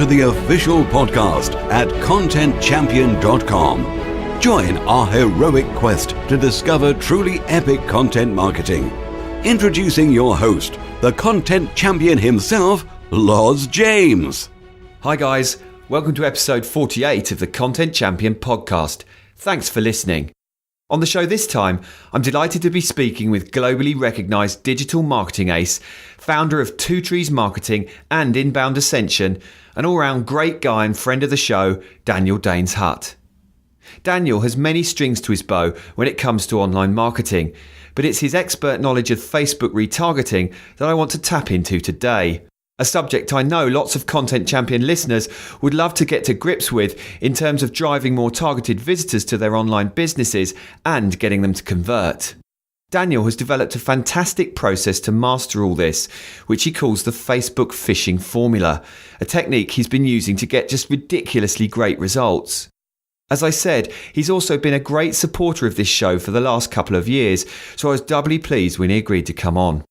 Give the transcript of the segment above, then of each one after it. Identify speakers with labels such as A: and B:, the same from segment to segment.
A: to the official podcast at contentchampion.com. Join our heroic quest to discover truly epic content marketing. Introducing your host, the content champion himself, Loz James.
B: Hi guys, welcome to episode 48 of the Content Champion podcast. Thanks for listening. On the show this time, I'm delighted to be speaking with globally recognised digital marketing ace, founder of Two Trees Marketing and Inbound Ascension, an all-round great guy and friend of the show, Daniel Daines-Hutt. Daniel has many strings to his bow when it comes to online marketing, but it's his expert knowledge of Facebook retargeting that I want to tap into today. A subject I know lots of Content Champion listeners would love to get to grips with in terms of driving more targeted visitors to their online businesses and getting them to convert. Daniel has developed a fantastic process to master all this, which he calls the Facebook phishing formula, a technique he's been using to get just ridiculously great results. As I said, he's also been a great supporter of this show for the last couple of years, so I was doubly pleased when he agreed to come on.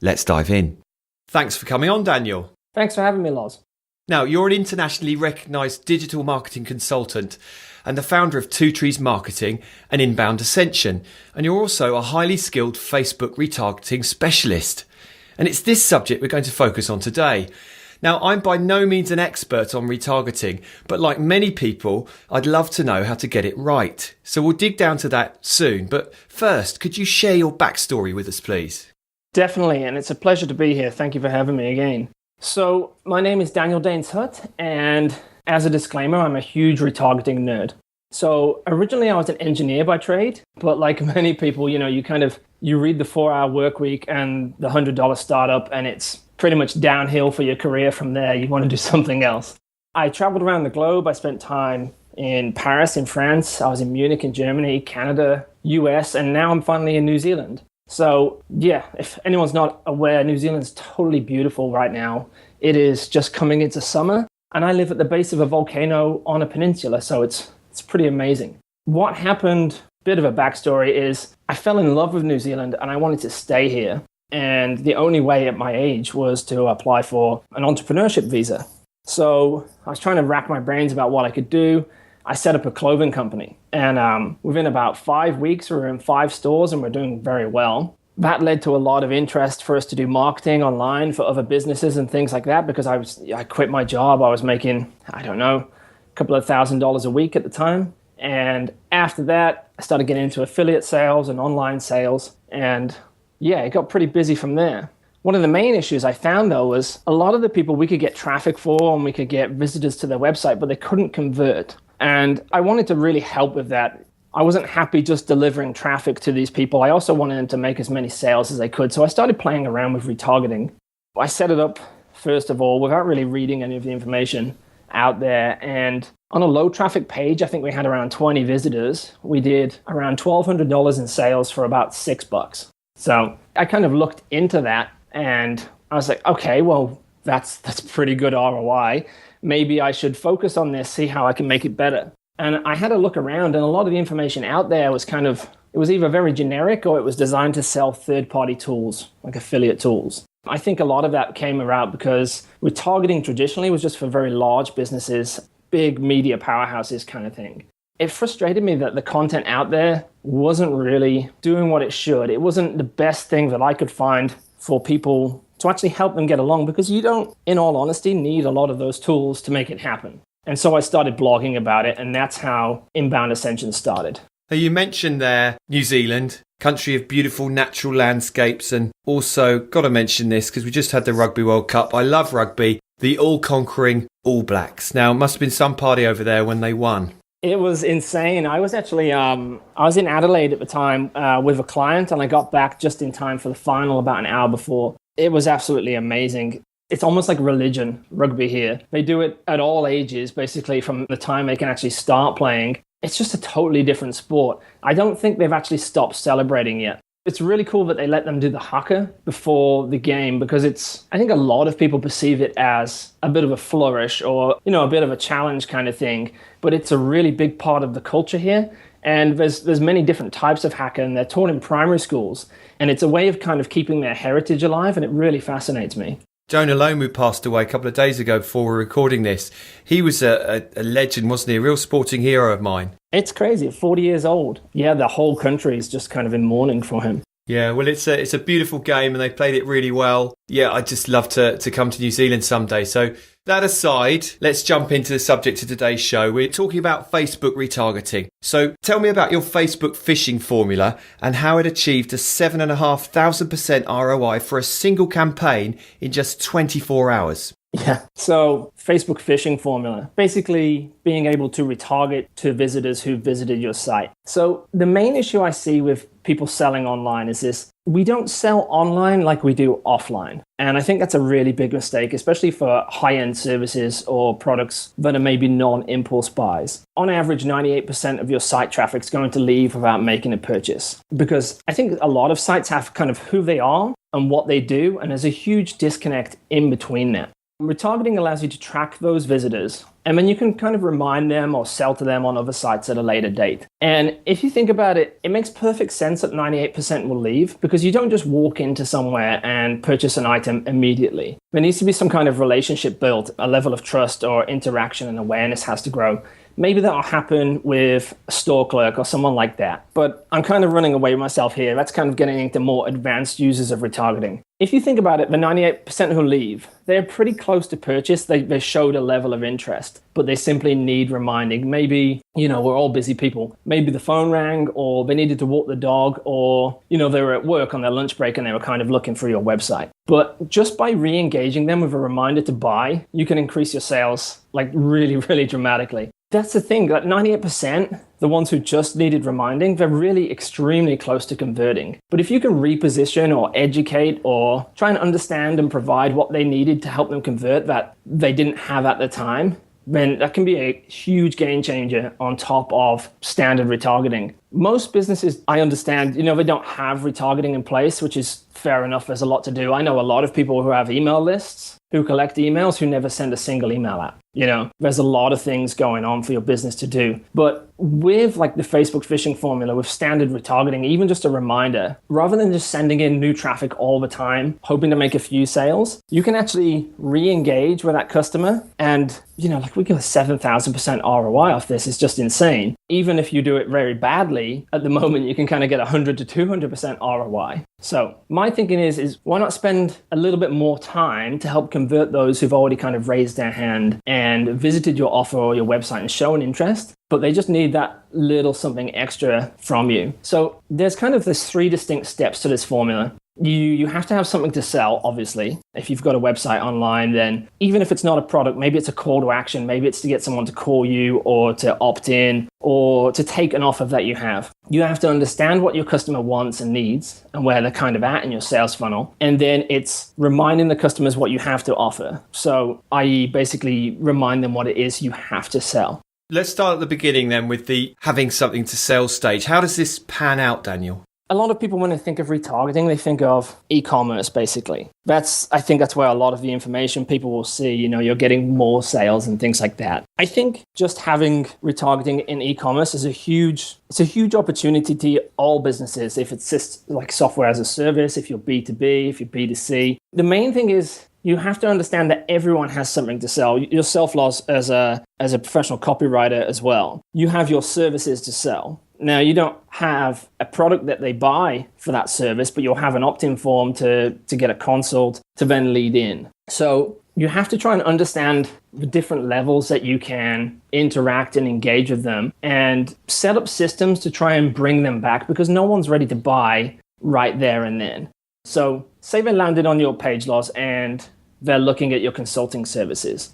B: Let's dive in. Thanks for coming on, Daniel.
C: Thanks for having me, Loz.
B: Now, you're an internationally recognised digital marketing consultant and the founder of Two Trees Marketing and Inbound Ascension, and you're also a highly skilled Facebook retargeting specialist. And it's this subject we're going to focus on today. Now, I'm by no means an expert on retargeting, but like many people, I'd love to know how to get it right. So we'll dig down to that soon. But first, could you share your backstory with us, please?
C: Definitely, and it's a pleasure to be here. Thank you for having me again. So, my name is Daniel Daines-Hutt, and as a disclaimer, I'm a huge retargeting nerd. So, originally I was an engineer by trade, but like many people, you read the 4-hour work week and the $100 startup, and it's pretty much downhill for your career from there. You want to do something else. I traveled around the globe. I spent time in Paris, in France. I was in Munich, in Germany, Canada, US, and now I'm finally in New Zealand. So yeah, if anyone's not aware, New Zealand's totally beautiful right now. It is just coming into summer, and I live at the base of a volcano on a peninsula, so it's pretty amazing. What happened, bit of a backstory, is I fell in love with New Zealand and I wanted to stay here. And the only way at my age was to apply for an entrepreneurship visa. So I was trying to rack my brains about what I could do. I set up a clothing company, and within about 5 weeks, we were in 5 stores and we're doing very well. That led to a lot of interest for us to do marketing online for other businesses and things like that, because I quit my job. I was making, a couple of $1,000s a week at the time. And after that, I started getting into affiliate sales and online sales, and yeah, it got pretty busy from there. One of the main issues I found, though, was a lot of the people we could get traffic for and we could get visitors to their website, but they couldn't convert. And I wanted to really help with that. I wasn't happy just delivering traffic to these people. I also wanted them to make as many sales as they could. So I started playing around with retargeting. I set it up, first of all, without really reading any of the information out there. And on a low traffic page, I think we had around 20 visitors. We did around $1,200 in sales for about $6. So I kind of looked into that and I was like, okay, well, that's pretty good ROI. Maybe I should focus on this, see how I can make it better. And I had a look around, and a lot of the information out there was it was either very generic or it was designed to sell third-party tools, like affiliate tools. I think a lot of that came around because retargeting traditionally was just for very large businesses, big media powerhouses kind of thing. It frustrated me that the content out there wasn't really doing what it should. It wasn't the best thing that I could find for people to actually help them get along, because you don't, in all honesty, need a lot of those tools to make it happen. And so I started blogging about it, and that's how Inbound Ascension started.
B: Now, you mentioned there New Zealand, country of beautiful natural landscapes, and also got to mention this because we just had the Rugby World Cup. I love rugby, the all-conquering All Blacks. Now, it must have been some party over there when they won.
C: It was insane. I was actually, I was in Adelaide at the time with a client, and I got back just in time for the final about an hour before. It was absolutely amazing. It's almost like religion, rugby here. They do it at all ages, basically from the time they can actually start playing. It's just a totally different sport. I don't think they've actually stopped celebrating yet. It's really cool that they let them do the haka before the game, because I think a lot of people perceive it as a bit of a flourish or, a bit of a challenge kind of thing. But it's a really big part of the culture here. And there's many different types of haka, and they're taught in primary schools. And it's a way of kind of keeping their heritage alive, and it really fascinates me.
B: Jonah Lomu passed away a couple of days ago before we're recording this. He was a legend, wasn't he? A real sporting hero of mine.
C: It's crazy. At 40 years old. Yeah, the whole country is just kind of in mourning for him.
B: Yeah, well, it's a beautiful game and they played it really well. Yeah, I'd just love to come to New Zealand someday. So that aside, let's jump into the subject of today's show. We're talking about Facebook retargeting. So tell me about your Facebook phishing formula and how it achieved a 7,500% ROI for a single campaign in just 24 hours.
C: Yeah. So Facebook phishing formula, basically being able to retarget to visitors who visited your site. So the main issue I see with people selling online is this: we don't sell online like we do offline. And I think that's a really big mistake, especially for high-end services or products that are maybe non-impulse buys. On average, 98% of your site traffic is going to leave without making a purchase, because I think a lot of sites have kind of who they are and what they do, and there's a huge disconnect in between that. Retargeting allows you to track those visitors, and then you can kind of remind them or sell to them on other sites at a later date. And if you think about it, it makes perfect sense that 98% will leave, because you don't just walk into somewhere and purchase an item immediately. There needs to be some kind of relationship built, a level of trust or interaction and awareness has to grow. Maybe that'll happen with a store clerk or someone like that. But I'm kind of running away with myself here. That's kind of getting into more advanced users of retargeting. If you think about it, the 98% who leave, they're pretty close to purchase. They showed a level of interest, but they simply need reminding. Maybe, we're all busy people. Maybe the phone rang, or they needed to walk the dog, or, they were at work on their lunch break and they were kind of looking through your website. But just by re-engaging them with a reminder to buy, you can increase your sales like really, really dramatically. That's the thing, that 98%, the ones who just needed reminding, they're really extremely close to converting. But if you can reposition or educate or try and understand and provide what they needed to help them convert that they didn't have at the time, then that can be a huge game changer on top of standard retargeting. Most businesses, I understand, they don't have retargeting in place, which is fair enough. There's a lot to do. I know a lot of people who have email lists, who collect emails, who never send a single email out. There's a lot of things going on for your business to do. But with like the Facebook phishing formula, with standard retargeting, even just a reminder, rather than just sending in new traffic all the time, hoping to make a few sales, you can actually re-engage with that customer. And, we get a 7,000% ROI off this. It's just insane. Even if you do it very badly, at the moment, you can kind of get 100 to 200% ROI. So my thinking is why not spend a little bit more time to help convert those who've already kind of raised their hand and visited your offer or your website and shown interest, but they just need that little something extra from you. So there's kind of this 3 distinct steps to this formula. You have to have something to sell, obviously. If you've got a website online, then even if it's not a product, maybe it's a call to action, maybe it's to get someone to call you or to opt in or to take an offer that you have. You have to understand what your customer wants and needs and where they're kind of at in your sales funnel. And then it's reminding the customers what you have to offer. So, i.e., basically remind them what it is you have to sell.
B: Let's start at the beginning then with the having something to sell stage. How does this pan out, Daniel?
C: A lot of people, when they think of retargeting, they think of e-commerce, basically. I think that's where a lot of the information people will see, you're getting more sales and things like that. I think just having retargeting in e-commerce is a huge opportunity to all businesses. If it's just like software as a service, if you're B2B, if you're B2C. The main thing is you have to understand that everyone has something to sell. Yourself, Loz, as a professional copywriter as well, you have your services to sell. Now, you don't have a product that they buy for that service, but you'll have an opt-in form to get a consult to then lead in. So you have to try and understand the different levels that you can interact and engage with them and set up systems to try and bring them back, because no one's ready to buy right there and then. So say they landed on your page, Loz, and they're looking at your consulting services.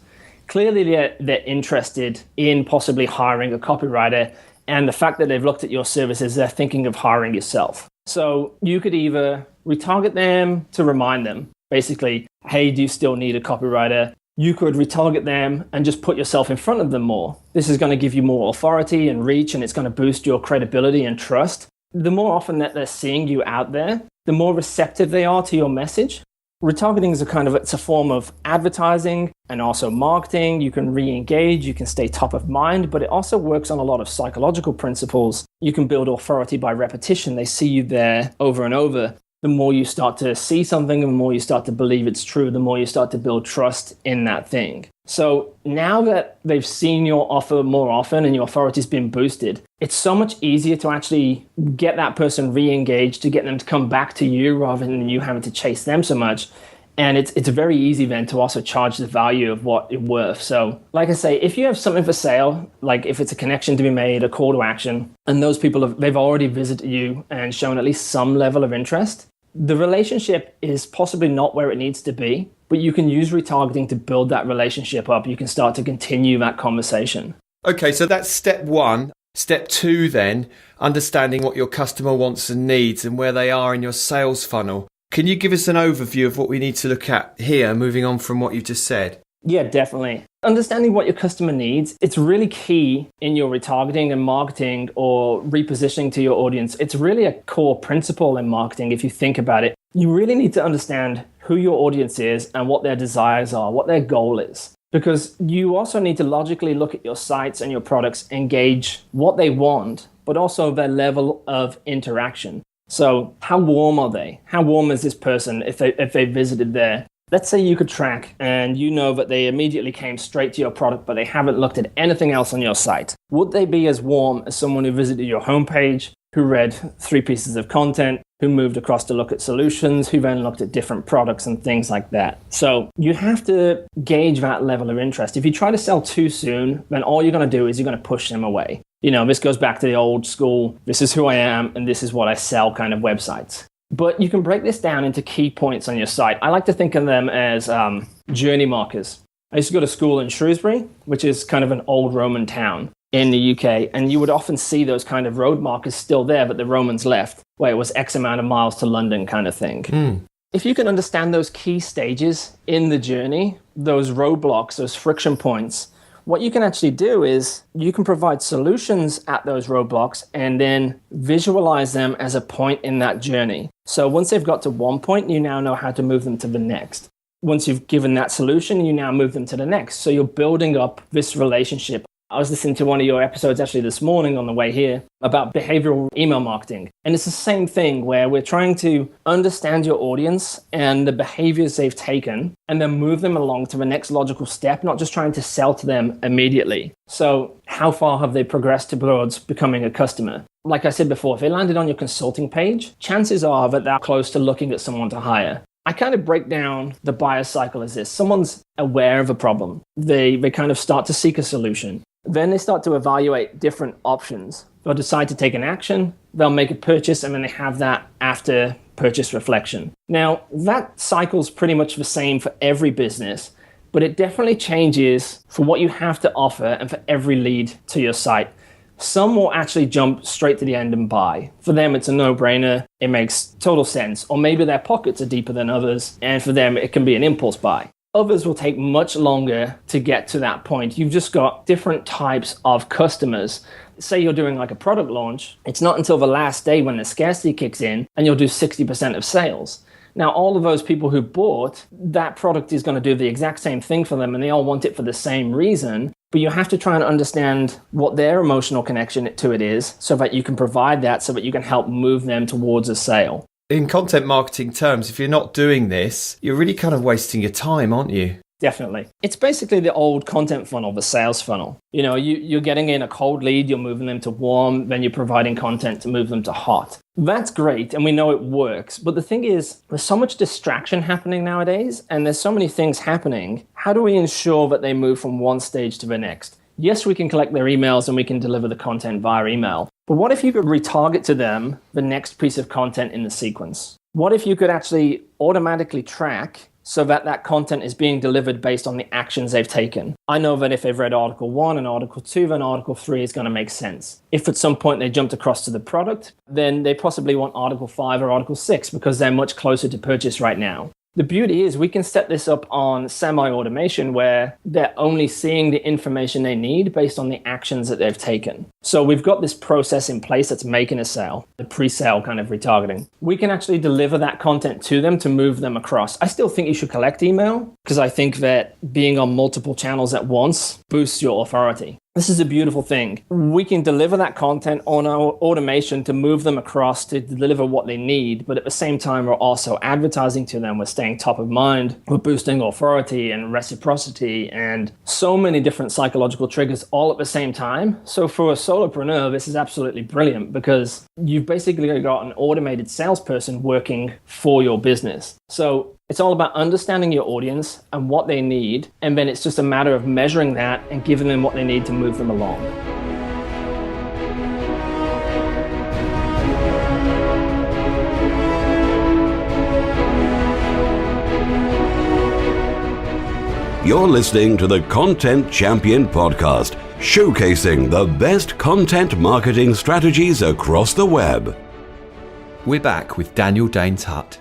C: Clearly, they're interested in possibly hiring a copywriter. And the fact that they've looked at your services, they're thinking of hiring yourself. So you could either retarget them to remind them, basically, hey, do you still need a copywriter? You could retarget them and just put yourself in front of them more. This is going to give you more authority and reach, and it's going to boost your credibility and trust. The more often that they're seeing you out there, the more receptive they are to your message. Retargeting is it's a form of advertising and also marketing. You can re-engage, you can stay top of mind, but it also works on a lot of psychological principles. You can build authority by repetition. They see you there over and over. the more you start to see something, the more you start to believe it's true, the more you start to build trust in that thing. So now that they've seen your offer more often and your authority's been boosted, it's so much easier to actually get that person re-engaged, to get them to come back to you rather than you having to chase them so much. And it's very easy then to also charge the value of what it's worth. So like I say, if you have something for sale, like if it's a connection to be made, a call to action, and those people they've already visited you and shown at least some level of interest, the relationship is possibly not where it needs to be, but you can use retargeting to build that relationship up. You can start to continue that conversation.
B: Okay, so that's step one. Step two then, understanding what your customer wants and needs and where they are in your sales funnel. Can you give us an overview of what we need to look at here, moving on from what you've just said?
C: Yeah, definitely. Understanding what your customer needs, it's really key in your retargeting and marketing or repositioning to your audience. It's really a core principle in marketing if you think about it. You really need to understand who your audience is and what their desires are, what their goal is. Because you also need to logically look at your sites and your products, engage what they want, but also their level of interaction. So how warm are they? How warm is this person if they visited there? Let's say you could track and you know that they immediately came straight to your product, but they haven't looked at anything else on your site. Would they be as warm as someone who visited your homepage, who read 3 pieces of content, who moved across to look at solutions, who then looked at different products and things like that? So you have to gauge that level of interest. If you try to sell too soon, then all you're going to do is you're going to push them away. You know, this goes back to the old school, this is who I am and this is what I sell kind of websites. But you can break this down into key points on your site. I like to think of them as journey markers. I used to go to school in Shrewsbury, which is kind of an old Roman town in the UK. And you would often see those kind of road markers still there, but the Romans left, where it was X amount of miles to London kind of thing. If you can understand those key stages in the journey, those roadblocks, those friction points, what you can actually do is you can provide solutions at those roadblocks and then visualize them as a point in that journey. So once they've got to one point, you now know how to move them to the next. Once you've given that solution, you now move them to the next. So you're building up this relationship. I was listening to one of your episodes actually this morning on the way here about behavioral email marketing. And it's the same thing where we're trying to understand your audience and the behaviors they've taken and then move them along to the next logical step, not just trying to sell to them immediately. So how far have they progressed towards becoming a customer? Like I said before, if they landed on your consulting page, chances are that they're close to looking at someone to hire. I kind of break down the buyer cycle as this. Someone's aware of a problem. They kind of start to seek a solution. Then they start to evaluate different options. They'll decide to take an action, they'll make a purchase, and then they have that after purchase reflection. Now, that cycle's pretty much the same for every business, but it definitely changes for what you have to offer and for every lead to your site. Some will actually jump straight to the end and buy. For them, it's a no-brainer. It makes total sense. Or maybe their pockets are deeper than others, and for them, it can be an impulse buy. Others will take much longer to get to that point. You've just got different types of customers. Say you're doing like a product launch, it's not until the last day when the scarcity kicks in and you'll do 60% of sales. Now, all of those people who bought, that product is going to do the exact same thing for them and they all want it for the same reason. But you have to try and understand what their emotional connection to it is so that you can provide that so that you can help move them towards a sale.
B: In content marketing terms, if you're not doing this, you're really kind of wasting your time, aren't you?
C: Definitely. It's basically the old content funnel, the sales funnel. You know, you're getting in a cold lead, you're moving them to warm, then you're providing content to move them to hot. That's great, and we know it works. But the thing is, there's so much distraction happening nowadays, and there's so many things happening. How do we ensure that they move from one stage to the next? Yes, we can collect their emails and we can deliver the content via email. But what if you could retarget to them the next piece of content in the sequence? What if you could actually automatically track so that that content is being delivered based on the actions they've taken? I know that if they've read Article 1 and Article 2, then Article 3 is going to make sense. If at some point they jumped across to the product, then they possibly want Article 5 or Article 6 because they're much closer to purchase right now. The beauty is we can set this up on semi-automation where they're only seeing the information they need based on the actions that they've taken. So we've got this process in place that's making a sale, the pre-sale kind of retargeting. We can actually deliver that content to them to move them across. I still think you should collect email because I think that being on multiple channels at once boosts your authority. This is a beautiful thing. We can deliver that content on our automation to move them across to deliver what they need, but at the same time, we're also advertising to them. We're staying top of mind. We're boosting authority and reciprocity and so many different psychological triggers all at the same time. So for a solopreneur, this is absolutely brilliant because you've basically got an automated salesperson working for your business. So it's all about understanding your audience and what they need, and then it's just a matter of measuring that and giving them what they need to move them along.
A: You're listening to the Content Champion Podcast, showcasing the best content marketing strategies across the web.
B: We're back with Daniel Daines-Hutt.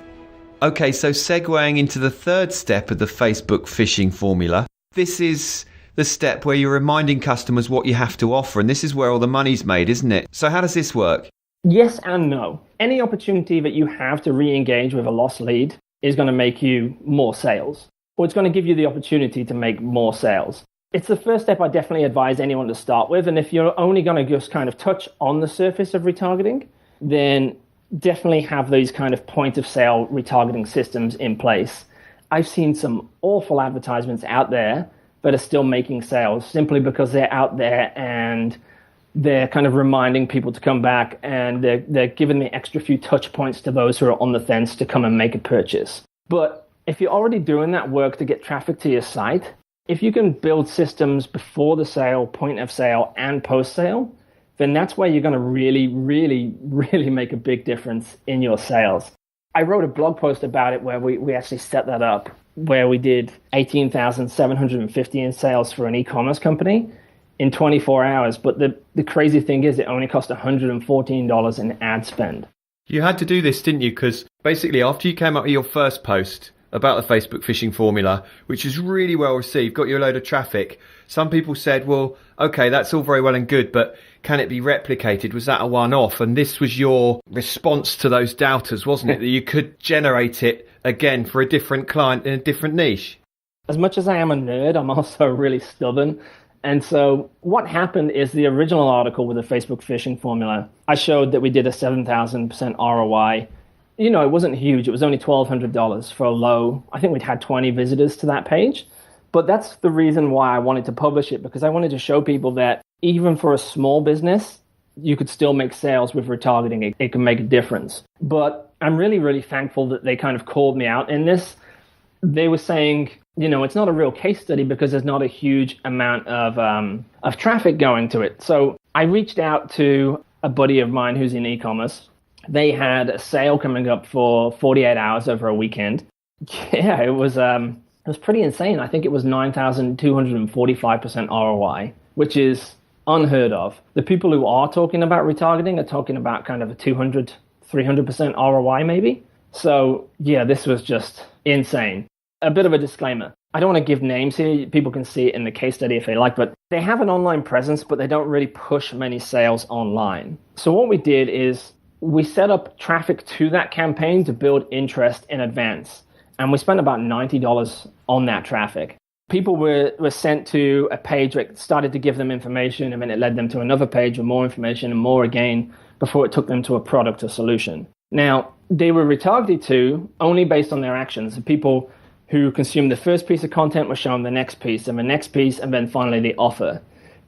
B: Okay, so segueing into the third step of the Facebook phishing formula, this is the step where you're reminding customers what you have to offer, and this is where all the money's made, isn't it? So how does this work?
C: Yes and no. Any opportunity that you have to re-engage with a lost lead is going to make you more sales, or it's going to give you the opportunity to make more sales. It's the first step I definitely advise anyone to start with, and if you're only going to just kind of touch on the surface of retargeting, then definitely have these kind of point of sale retargeting systems in place. I've seen some awful advertisements out there that are still making sales simply because they're out there and they're kind of reminding people to come back, and they're giving the extra few touch points to those who are on the fence to come and make a purchase. But if you're already doing that work to get traffic to your site, if you can build systems before the sale, point of sale, and post sale, then that's where you're going to really, really, really make a big difference in your sales. I wrote a blog post about it where we actually set that up, where we did 18,750 in sales for an e-commerce company in 24 hours. But the crazy thing is it only cost $114 in ad spend.
B: You had to do this, didn't you? Because basically after you came up with your first post about the Facebook phishing formula, which is really well received, got you a load of traffic, some people said, well, okay, that's all very well and good, but can it be replicated? Was that a one-off? And this was your response to those doubters, wasn't it? That you could generate it again for a different client in a different niche.
C: As much as I am a nerd, I'm also really stubborn. And so what happened is the original article with the Facebook phishing formula, I showed that we did a 7,000% ROI. You know, it wasn't huge. It was only $1,200 for a low. I think we'd had 20 visitors to that page. But that's the reason why I wanted to publish it, because I wanted to show people that even for a small business, you could still make sales with retargeting. It can make a difference. But I'm really, really thankful that they kind of called me out in this. They were saying, you know, it's not a real case study because there's not a huge amount of traffic going to it. So I reached out to a buddy of mine who's in e-commerce. They had a sale coming up for 48 hours over a weekend. Yeah, it was pretty insane. I think it was 9,245% ROI, which is unheard of. The people who are talking about retargeting are talking about kind of a 200, 300% ROI maybe. So yeah, this was just insane. A bit of a disclaimer. I don't want to give names here. People can see it in the case study if they like, but they have an online presence, but they don't really push many sales online. So what we did is we set up traffic to that campaign to build interest in advance. And we spent about $90 on that traffic. People were sent to a page that started to give them information, and then it led them to another page with more information and more again before it took them to a product or solution. Now, they were retargeted to only based on their actions. The people who consumed the first piece of content were shown the next piece and the next piece, and then finally the offer.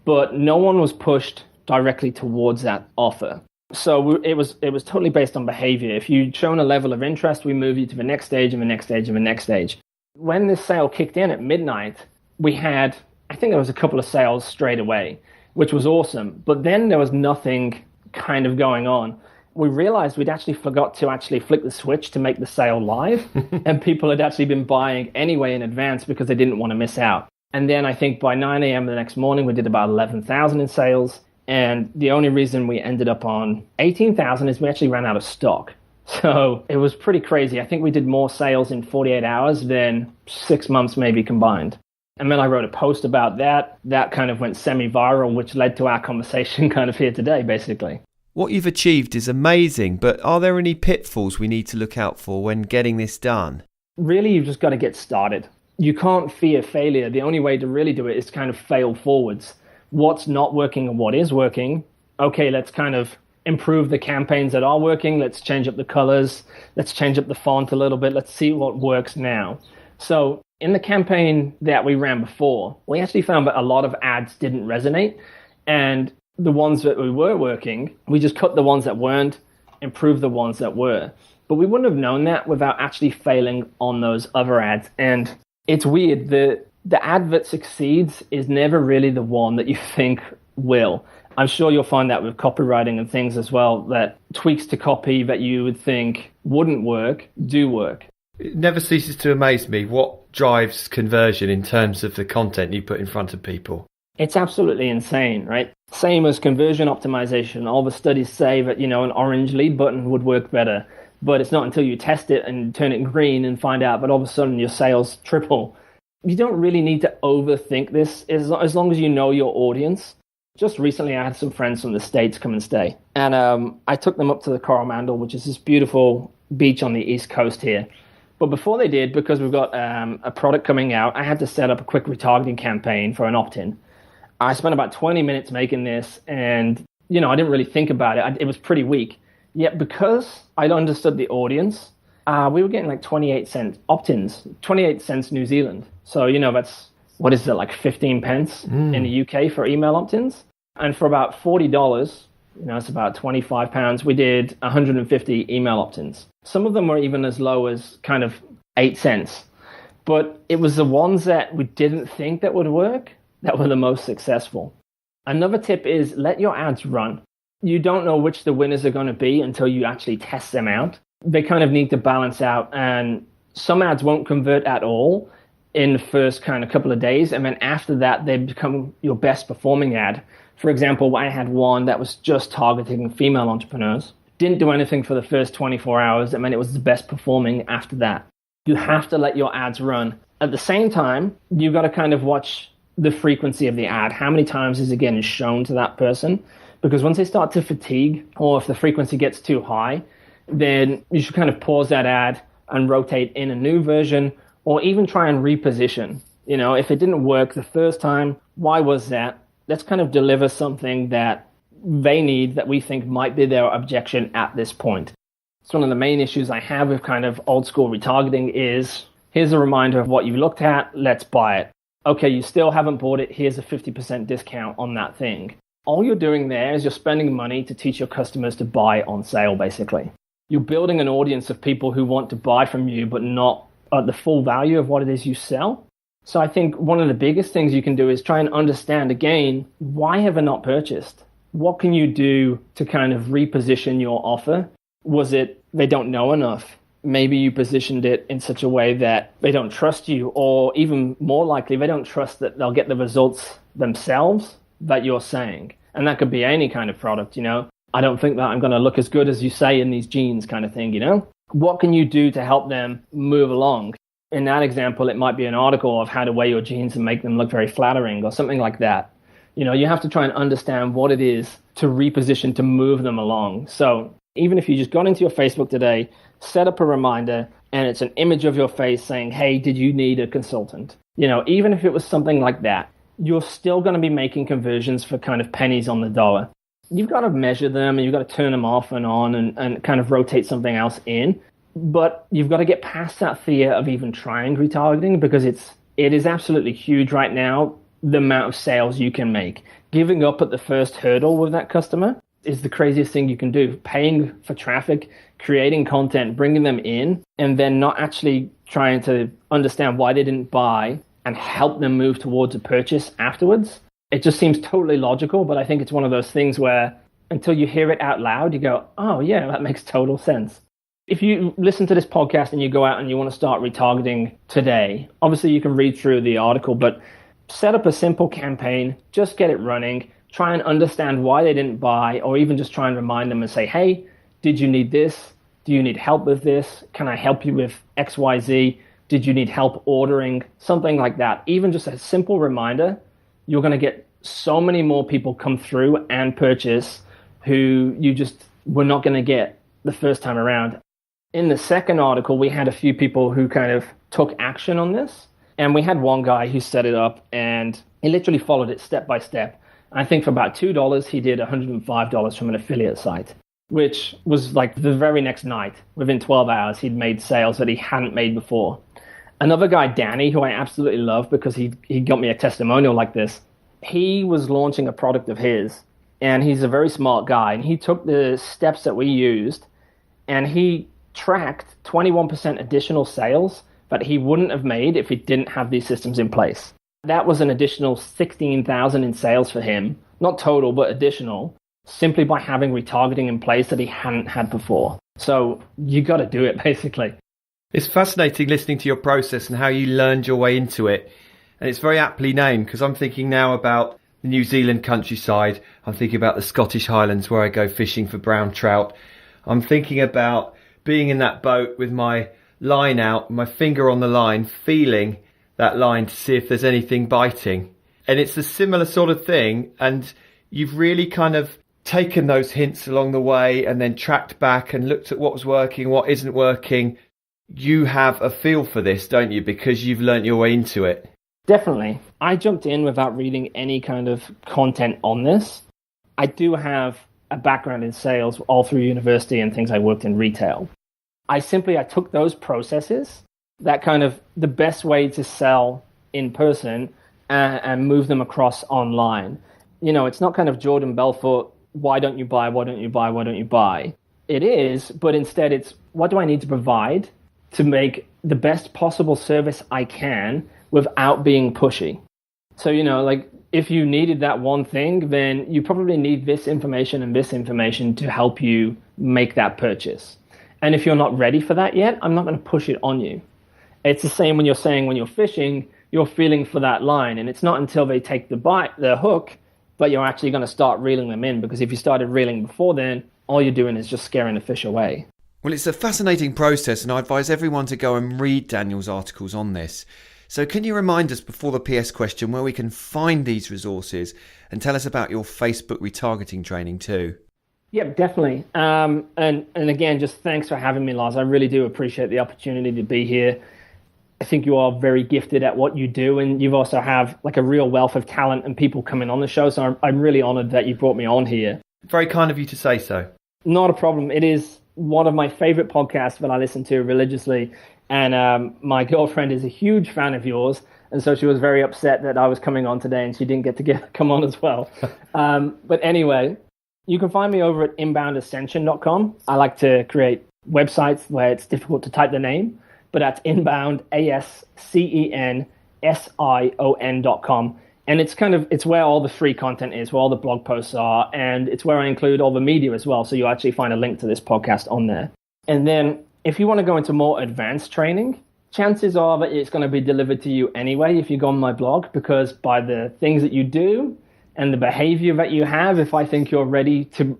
C: But no one was pushed directly towards that offer. So it was totally based on behavior. If you'd shown a level of interest, we move you to the next stage and the next stage and the next stage. When this sale kicked in at midnight, we had, I think there was a couple of sales straight away, which was awesome. But then there was nothing kind of going on. We realized we'd actually forgot to actually flick the switch to make the sale live. And people had actually been buying anyway in advance because they didn't want to miss out. And then I think by 9 a.m. the next morning, we did about 11,000 in sales. And the only reason we ended up on 18,000 is we actually ran out of stock. So it was pretty crazy. I think we did more sales in 48 hours than 6 months maybe combined. And then I wrote a post about that. That kind of went semi-viral, which led to our conversation kind of here today, basically.
B: What you've achieved is amazing, but are there any pitfalls we need to look out for when getting this done?
C: Really, you've just got to get started. You can't fear failure. The only way to really do it is to kind of fail forwards. what's not working and what is working. Okay, let's kind of improve the campaigns that are working. Let's change up the colors. Let's change up the font a little bit. Let's see what works now. So in the campaign that we ran before, we actually found that a lot of ads didn't resonate. And the ones that we were working, we just cut the ones that weren't, improved the ones that were. But we wouldn't have known that without actually failing on those other ads. And it's weird. The ad that succeeds is never really the one that you think will. I'm sure you'll find that with copywriting and things as well, that tweaks to copy that you would think wouldn't work, do work.
B: It never ceases to amaze me what drives conversion in terms of the content you put in front of people.
C: It's absolutely insane, right? Same as conversion optimization. All the studies say that, an orange lead button would work better, but it's not until you test it and turn it green and find out that all of a sudden your sales triple. You don't really need to overthink this as long as you know your audience. Just recently, I had some friends from the States come and stay. And I took them up to the Coromandel, which is this beautiful beach on the East Coast here. But before they did, because we've got a product coming out, I had to set up a quick retargeting campaign for an opt-in. I spent about 20 minutes making this, and, I didn't really think about it. It was pretty weak. Yet because I understood the audience, we were getting like 28 cent opt-ins, 28 cents New Zealand. So, that's, what is it, like 15 pence in the UK for email opt-ins? And for about $40, it's about £25, we did 150 email opt-ins. Some of them were even as low as kind of 8 cents. But it was the ones that we didn't think that would work that were the most successful. Another tip is let your ads run. You don't know which the winners are going to be until you actually test them out. They kind of need to balance out, and some ads won't convert at all in the first kind of couple of days, and then after that, they become your best performing ad. For example, I had one that was just targeting female entrepreneurs. Didn't do anything for the first 24 hours, and then it was the best performing after that. You have to let your ads run. At the same time, you've got to kind of watch the frequency of the ad. How many times is it getting shown to that person? Because once they start to fatigue, or if the frequency gets too high, then you should kind of pause that ad and rotate in a new version, or even try and reposition. If it didn't work the first time, why was that? Let's kind of deliver something that they need that we think might be their objection at this point. So one of the main issues I have with kind of old school retargeting is, here's a reminder of what you looked at, let's buy it. Okay, you still haven't bought it, here's a 50% discount on that thing. All you're doing there is you're spending money to teach your customers to buy on sale, basically. You're building an audience of people who want to buy from you, but not at the full value of what it is you sell. So I think one of the biggest things you can do is try and understand, again, why have I not purchased? What can you do to kind of reposition your offer? Was it they don't know enough? Maybe you positioned it in such a way that they don't trust you, or even more likely, they don't trust that they'll get the results themselves that you're saying. And that could be any kind of product, I don't think that I'm going to look as good as you say in these jeans kind of thing, What can you do to help them move along? In that example, it might be an article of how to wear your jeans and make them look very flattering or something like that. You have to try and understand what it is to reposition to move them along. So even if you just got into your Facebook today, set up a reminder, and it's an image of your face saying, hey, did you need a consultant? Even if it was something like that, you're still going to be making conversions for kind of pennies on the dollar. You've got to measure them, and you've got to turn them off and on and kind of rotate something else in. But you've got to get past that fear of even trying retargeting, because it is absolutely huge right now, the amount of sales you can make. Giving up at the first hurdle with that customer is the craziest thing you can do. Paying for traffic, creating content, bringing them in, and then not actually trying to understand why they didn't buy and help them move towards a purchase afterwards. It just seems totally logical, but I think it's one of those things where until you hear it out loud, you go, oh yeah, that makes total sense. If you listen to this podcast and you go out and you want to start retargeting today, obviously you can read through the article, but set up a simple campaign, just get it running, try and understand why they didn't buy, or even just try and remind them and say, hey, did you need this? Do you need help with this? Can I help you with XYZ? Did you need help ordering? Something like that. Even just a simple reminder, you're going to get so many more people come through and purchase who you just were not going to get the first time around. In the second article, we had a few people who kind of took action on this. And we had one guy who set it up, and he literally followed it step by step. I think for about $2, he did $105 from an affiliate site, which was like the very next night. Within 12 hours, he'd made sales that he hadn't made before. Another guy, Danny, who I absolutely love because he got me a testimonial like this, he was launching a product of his, and he's a very smart guy, and he took the steps that we used, and he tracked 21% additional sales that he wouldn't have made if he didn't have these systems in place. That was an additional 16,000 in sales for him, not total, but additional, simply by having retargeting in place that he hadn't had before. So you got to do it, basically.
B: It's fascinating listening to your process and how you learned your way into it. And it's very aptly named, because I'm thinking now about the New Zealand countryside. I'm thinking about the Scottish Highlands where I go fishing for brown trout. I'm thinking about being in that boat with my line out, my finger on the line, feeling that line to see if there's anything biting. And it's a similar sort of thing. And you've really kind of taken those hints along the way and then tracked back and looked at what was working, what isn't working. You have a feel for this, don't you? Because you've learnt your way into it.
C: Definitely. I jumped in without reading any kind of content on this. I do have a background in sales all through university and things. I worked in retail. I took those processes, that kind of the best way to sell in person, and move them across online. You know, it's not kind of Jordan Belfort, why don't you buy, why don't you buy, why don't you buy? It is, but instead it's what do I need to provide to make the best possible service I can without being pushy. So, you know, like if you needed that one thing, then you probably need this information and this information to help you make that purchase. And if you're not ready for that yet, I'm not going to push it on you. It's the same when you're saying when you're fishing, you're feeling for that line. And it's not until they take the hook, but you're actually going to start reeling them in. Because if you started reeling before then, all you're doing is just scaring the fish away.
B: Well, it's a fascinating process, and I advise everyone to go and read Daniel's articles on this. So can you remind us before the PS question where we can find these resources, and tell us about your Facebook retargeting training too?
C: Yeah, definitely. And again, just thanks for having me, Lars. I really do appreciate the opportunity to be here. I think you are very gifted at what you do, and you also have like a real wealth of talent and people coming on the show. So I'm really honored that you brought me on here.
B: Very kind of you to say so.
C: Not a problem. It is one of my favorite podcasts that I listen to religiously. And my girlfriend is a huge fan of yours. And so she was very upset that I was coming on today and she didn't get to come on as well. But anyway, you can find me over at inboundascension.com. I like to create websites where it's difficult to type the name, but that's inbound, ASCENSION.com. And it's where all the free content is, where all the blog posts are, and it's where I include all the media as well. So you actually find a link to this podcast on there. And then if you want to go into more advanced training, chances are that it's going to be delivered to you anyway if you go on my blog, because by the things that you do and the behavior that you have, if I think you're ready to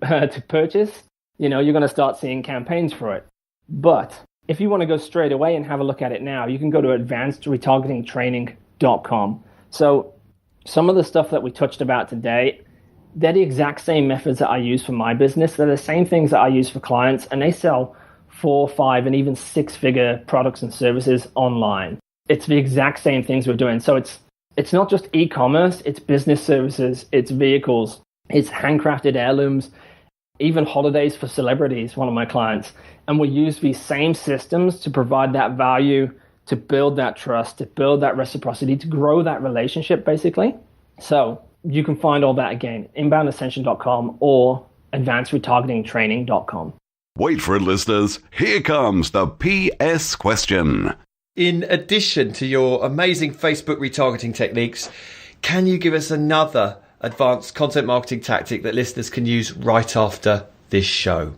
C: purchase, you know, you're going to start seeing campaigns for it. But if you want to go straight away and have a look at it now, you can go to advancedretargetingtraining.com. So some of the stuff that we touched about today, they're the exact same methods that I use for my business. They're the same things that I use for clients, and they sell 4, 5, and even 6-figure products and services online. It's the exact same things we're doing. So it's not just e-commerce, it's business services, it's vehicles, it's handcrafted heirlooms, even holidays for celebrities, one of my clients. And we use these same systems to provide that value, to build that trust, to build that reciprocity, to grow that relationship, basically. So you can find all that again, inboundascension.com or advancedretargetingtraining.com.
A: Wait for it, listeners. Here comes the PS question.
B: In addition to your amazing Facebook retargeting techniques, can you give us another advanced content marketing tactic that listeners can use right after this show?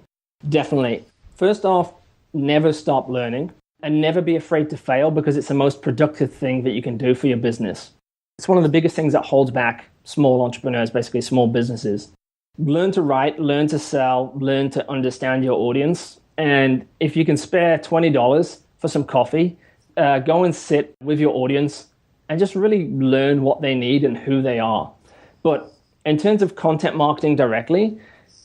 C: Definitely. First off, never stop learning and never be afraid to fail, because it's the most productive thing that you can do for your business. It's one of the biggest things that holds back small entrepreneurs, basically small businesses. Learn to write, learn to sell, learn to understand your audience. And if you can spare $20 for some coffee, go and sit with your audience and just really learn what they need and who they are. But in terms of content marketing directly,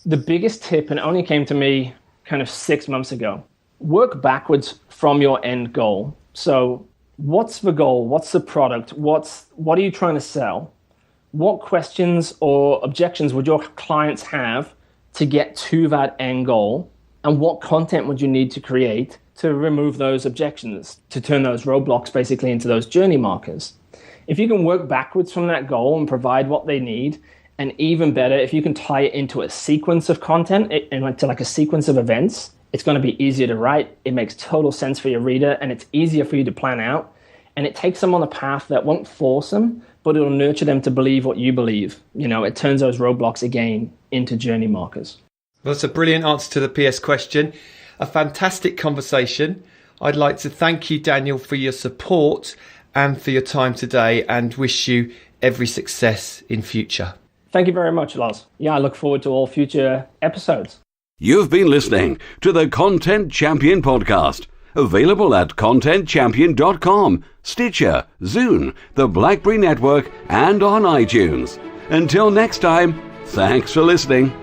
C: the biggest tip, and it only came to me kind of 6 months ago, work backwards from your end goal. So what's the goal? What's the product? What are you trying to sell? what questions or objections would your clients have to get to that end goal? And what content would you need to create to remove those objections, to turn those roadblocks basically into those journey markers? If you can work backwards from that goal and provide what they need, and even better, if you can tie it into a sequence of content, into like a sequence of events, it's going to be easier to write. It makes total sense for your reader, and it's easier for you to plan out. And it takes them on a path that won't force them, but it'll nurture them to believe what you believe. It turns those roadblocks again into journey markers.
B: Well, that's a brilliant answer to the PS question. A fantastic conversation. I'd like to thank you, Daniel, for your support and for your time today, and wish you every success in future.
C: Thank you very much, Loz. Yeah, I look forward to all future episodes.
A: You've been listening to the Content Champion Podcast, available at contentchampion.com, Stitcher, Zune, the BlackBerry Network, and on iTunes. Until next time, thanks for listening.